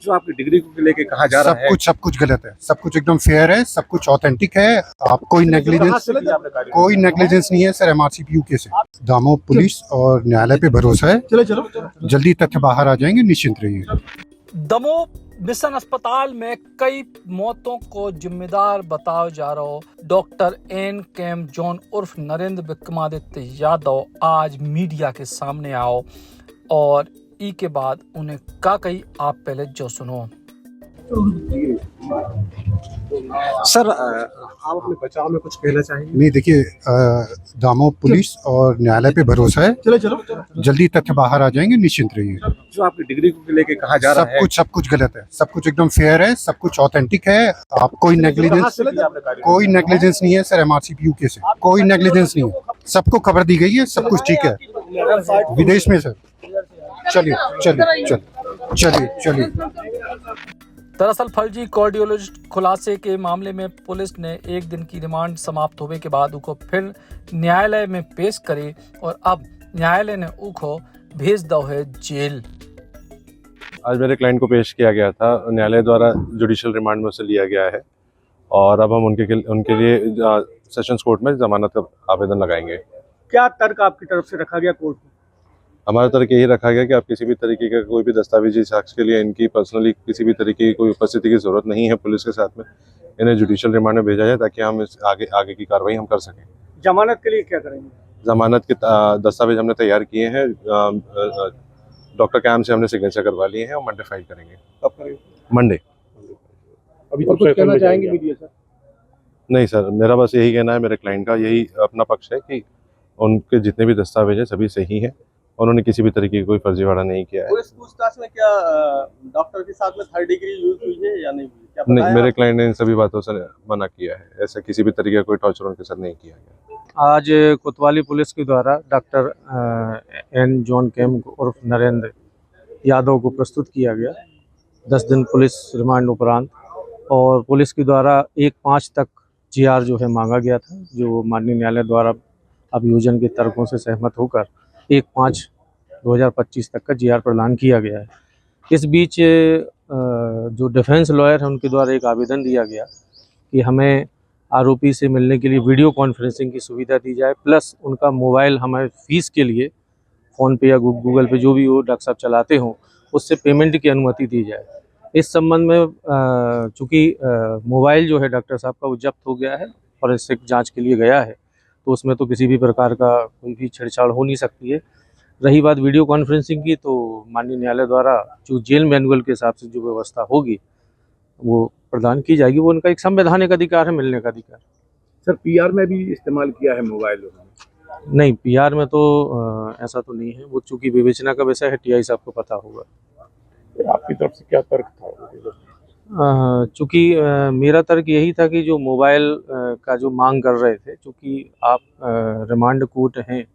जो आपकी डिग्री को लेके कहा जा रहा है, सब कुछ गलत है। सब कुछ एकदम फेयर है, सब कुछ ऑथेंटिक है। आप कोई नेग्लिजेंस नहीं है सर। MRCP यूके से दामोह पुलिस और न्यायालय पे भरोसा है। जल्दी तथ्य बाहर आ जाएंगे, निश्चिंत रहिए। दमोह मिशन अस्पताल में कई मौतों को जिम्मेदार बताया जा रहा डॉक्टर एन केम जॉन उर्फ नरेंद्र विक्रमादित्य यादव आज मीडिया के सामने आओ और ई के बाद उन्हें का कही आप पहले जो सुनो। सर आप अपने बचाव में कुछ कहना चाहेंगे? नहीं देखिए, दामोह पुलिस और न्यायालय पे भरोसा है। जल्दी तथ्य बाहर आ जाएंगे, निश्चिंत रहिए। जो आपकी डिग्री को लेके कहा जा रहा है, सब कुछ गलत है। सब कुछ एकदम फेयर है, सब कुछ ऑथेंटिक है। आप कोई नेग्लिजेंस नहीं है सर। MRCP यूके से कोई नेग्लिजेंस नहीं है। सबको खबर दी गई है, सब कुछ ठीक है। विदेश में सर। चलिए। दरअसल फर्जी कार्डियोलॉजिस्ट खुलासे के मामले में पुलिस ने एक दिन की रिमांड समाप्त होने के बाद उनको फिर न्यायालय में पेश करे और अब न्यायालय ने उनको भेज दो है जेल। आज मेरे क्लाइंट को पेश किया गया था, न्यायालय द्वारा जुडिशियल रिमांड में उसे लिया गया है और अब हम उनके लिए सेशंस कोर्ट में जमानत का आवेदन लगाएंगे। क्या तर्क आपकी तरफ से रखा गया कोर्ट में? हमारा तर्क यही रखा गया कि आप किसी भी तरीके का कोई भी दस्तावेजी साक्ष्य के लिए इनकी पर्सनली किसी भी तरीके की कोई उपस्थिति की जरूरत नहीं है पुलिस के साथ में। इन्हें जुडिशियल रिमांड में भेजा जाए ताकि हम इस आगे की कार्रवाई हम कर सकें। जमानत के लिए क्या करेंगे? जमानत के दस्तावेज हमने तैयार किए हैं, डॉक्टर कैम से हमने सिग्नेचर करवा लिए हैं और मंडे फाइल करेंगे। कब करेंगे? मंडे। अभी तो कुछ कहना चाहेंगे मीडिया सर? नहीं सर, मेरा बस यही कहना है, मेरे क्लाइंट का यही अपना पक्ष है कि उनके जितने भी दस्तावेज हैं सभी सही हैं। उन्होंने किसी भी तरीके की कोई फर्जीवाड़ा नहीं किया है। पुलिस पूछताछ में क्या डॉक्टर के साथ में 3rd डिग्री यूज हुई है या नहीं हुई? क्या नहीं, मेरे क्लाइंट ने इन सभी बातों से मना किया है। ऐसा किसी भी तरीके का कोई टॉर्चर उनके साथ नहीं किया गया। आज कोतवाली पुलिस के द्वारा डॉक्टर एन जॉन केम उर्फ नरेंद्र यादव को प्रस्तुत किया गया 10 दिन पुलिस रिमांड उपरांत, और पुलिस के द्वारा 1/5 तक GR जो है मांगा गया था, जो माननीय न्यायालय द्वारा अभियोजन के तर्कों से सहमत होकर 1/5/2025 तक का GR प्रदान किया गया है। इस बीच जो डिफेंस लॉयर है उनके द्वारा एक आवेदन दिया गया कि हमें आरोपी से मिलने के लिए वीडियो कॉन्फ्रेंसिंग की सुविधा दी जाए, प्लस उनका मोबाइल हमें फीस के लिए फ़ोनपे या गूगल पे जो भी वो डॉक्टर साहब चलाते हों उससे पेमेंट की अनुमति दी जाए। इस संबंध में चूँकि मोबाइल जो है डॉक्टर साहब का वो जब्त हो गया है, फॉरेंसिक जांच के लिए गया है, तो उसमें तो किसी भी प्रकार का कोई भी छेड़छाड़ हो नहीं सकती है। रही बात वीडियो कॉन्फ्रेंसिंग की, तो माननीय न्यायालय द्वारा जो जेल मैनुअल के हिसाब से जो व्यवस्था होगी वो प्रदान की जाएगी। वो उनका एक संवैधानिक अधिकार है, मिलने का अधिकार। सर PR में भी इस्तेमाल किया है मोबाइल? नहीं, PR में तो ऐसा तो नहीं है। वो चूँकि विवेचना का विषय है, TI साहब को पता होगा। आपकी तरफ से क्या तर्क था? चूँकि मेरा तर्क यही था कि जो मोबाइल का जो मांग कर रहे थे, चूँकि आप रिमांड कोर्ट हैं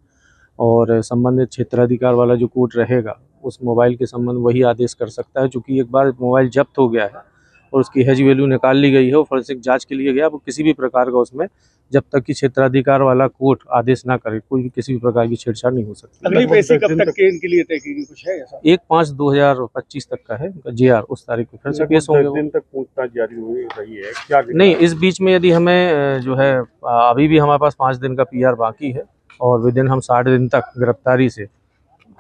और संबंधित क्षेत्राधिकार वाला जो कोर्ट रहेगा उस मोबाइल के संबंध वही आदेश कर सकता है। चूँकि एक बार मोबाइल जब्त हो गया है और उसकी हैज वैल्यू निकाल ली गई है और फॉरेंसिक जांच के लिए गया, वो किसी भी प्रकार का उसमें जब तक कि क्षेत्राधिकार वाला कोर्ट आदेश ना करे कोई भी किसी भी प्रकार की छेड़छाड़ नहीं हो सकती। अगली पेशी कब तक के इनके लिए तय की कुछ है ऐसा? 1/5/2025 तक का है GR, उस तारीख को फिर से पेश होंगे। दिन तक पूछताछ जारी हुई रही है क्या? नहीं, इस बीच में यदि हमें जो है अभी भी हमारे पास 5 दिन का PR बाकी है और विदिन हम 60 दिन तक गिरफ्तारी से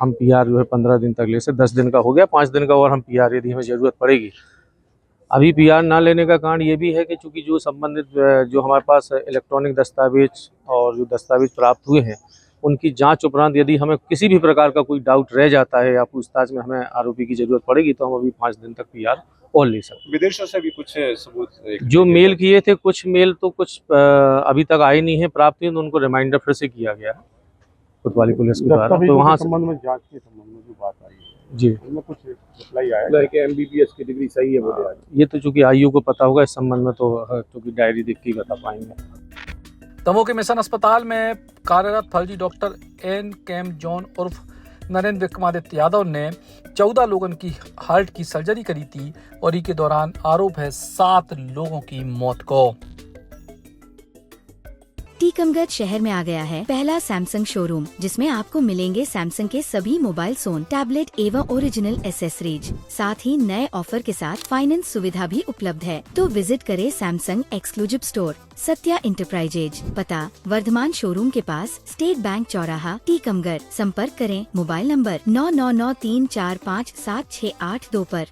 हम PR जो है 15 दिन तक ले से 10 दिन का हो गया, 5 दिन का और हम PR यदि हमें ज़रूरत पड़ेगी। अभी PR ना लेने का कारण ये भी है कि चूँकि जो संबंधित जो हमारे पास इलेक्ट्रॉनिक दस्तावेज और जो दस्तावेज प्राप्त हुए हैं उनकी जांच उपरांत यदि हमें किसी भी प्रकार का कोई डाउट रह जाता है या पूछताछ में हमें आरोपी की ज़रूरत पड़ेगी तो हम अभी 5 दिन तक PR और ले सकते। विदेशों से भी कुछ सबूत जो मेल किए थे, कुछ मेल तो कुछ अभी तक आए नहीं है, प्राप्त हुए, तो उनको रिमाइंडर फिर से किया गया है कोतवाली पुलिस के द्वारा। तो वहाँ संबंध में जांच के संबंध में जो बात आई है जी, उसमें कुछ रिप्लाई आया है कि MBBS की डिग्री सही है बोले? ये तो चूँकि IU को पता होगा, इस संबंध में तो चूँकि डायरी देख के ही बता पाएंगे। दमोह के मिशन अस्पताल में कार्यरत फर्जी डॉक्टर एन केम जॉन उर्फ नरेंद्र विक्रमादित्य यादव ने 14 लोगों की हार्ट की सर्जरी करी थी और इसी के दौरान आरोप है 7 लोगों की मौत को। टीकमगढ़ शहर में आ गया है पहला सैमसंग शोरूम, जिसमें आपको मिलेंगे सैमसंग के सभी मोबाइल फोन, टैबलेट एवं ओरिजिनल एसेसरीज। साथ ही नए ऑफर के साथ फाइनेंस सुविधा भी उपलब्ध है। तो विजिट करें Samsung exclusive store, Satya enterprises, पता वर्धमान शोरूम के पास, स्टेट बैंक चौराहा, टीकमगढ़। संपर्क करें मोबाइल नंबर 9993457682 पर।